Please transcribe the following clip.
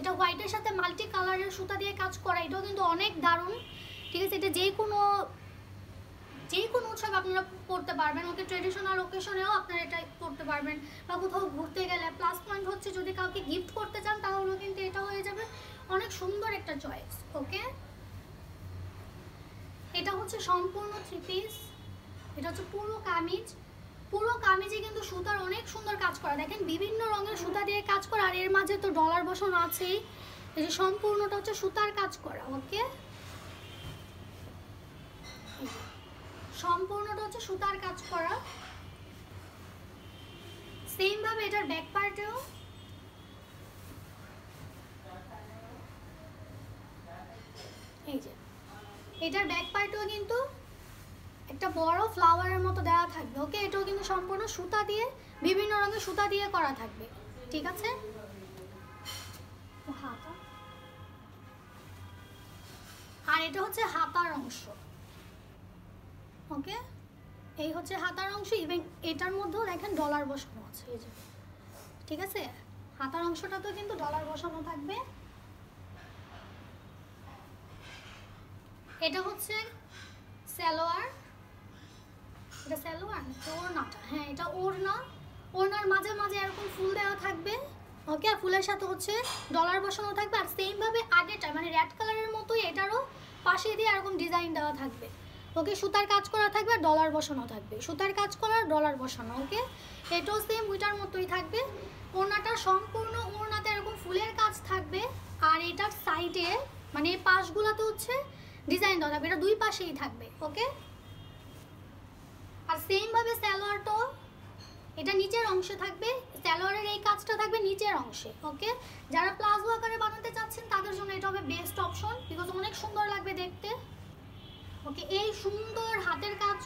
এটা হোয়াইটের সাথে মাল্টি কালারের সুতা দিয়ে কাজ করা, এটাও কিন্তু অনেক দারুণ। ঠিক আছে, এটা যে কোনো উৎসব আপনারা পড়তে পারবেন। ওকে, ট্রেডিশনাল ওকেশনেও আপনারা এটা পড়তে পারবেন, বা কোথাও ঘুরতে গেলে। প্লাস পয়েন্ট হচ্ছে যদি কাউকে গিফট করতে চান তাহলেও কিন্তু এটা হয়ে যাবে অনেক সুন্দর একটা চয়েস। ওকে, এটা হচ্ছে সম্পূর্ণ 3 পিস। এটা হচ্ছে পুরো কামিজ। পুরো কামিজে কিন্তু সুতার অনেক সুন্দর কাজ করা, দেখেন বিভিন্ন রঙের সুতা দিয়ে কাজ করা, আর এর মাঝে তো ডলার বসানো আছেই। এই যে সম্পূর্ণটা হচ্ছে সুতার কাজ করা। ওকে, সম্পূর্ণটা হচ্ছে সুতার কাজ করা। সেম ভাবে এটার ব্যাক পার্টেও এই যে এটার ব্যাক পার্টেও কিন্তু একটা বড় ফ্লাওয়ারের মতো দেওয়া থাকবে। ওকে, এটাও কিন্তু সম্পূর্ণ সুতা দিয়ে, বিভিন্ন রঙের সুতা দিয়ে করা থাকবে। ঠিক আছে, হাতা, আর এটা হচ্ছে হাতার অংশ। ওকে, এই হচ্ছে হাতার অংশ। ইভেন এটার মধ্যেও দেখেন ডলার বসানো আছে, এই যে। ঠিক আছে, হাতার অংশটাতেও কিন্তু ডলার বসানো থাকবে। এটা হচ্ছে সালোয়ার, এটা সালোয়ার ওড়নাটা, হ্যাঁ এটা ওড়না। ওড়নার মাঝে মাঝে এরকম ফুল দেওয়া থাকবে। ওকে, আর ফুলের সাথে হচ্ছে ডলার বসানো থাকবে। আর সেম ভাবে আগেটা মানে রেড কালারের মতোই এটারও পাশে দিয়ে এরকম ডিজাইন দেওয়া থাকবে। ওকে, সুতার কাজ করা থাকবে আর ডলার বসানো থাকবে, সুতার কাজ করা আর ডলার বসানো। ওকে, এটাও সেম ওইটার মতোই থাকবে। ওড়নাটা সম্পূর্ণ ওড়নাতে এরকম ফুলের কাজ থাকবে, আর এটার সাইডে মানে এই পাশগুলোতে হচ্ছে ডিজাইন দেওয়া থাকবে, এটা দুই পাশেই থাকবে। ওকে, আর সেম ভাবে সালোয়ারটাও এটা নিচের অংশে থাকবে, সালোয়ারের এই কাজটা থাকবে নিচের অংশে। ওকে, যারা প্লাজো আকারে বানাতে চাচ্ছেন তাদের জন্য এটা হবে বেস্ট অপশন, বিকজ অনেক সুন্দর লাগবে দেখতে। ওকে, এই সুন্দর হাতের কাজ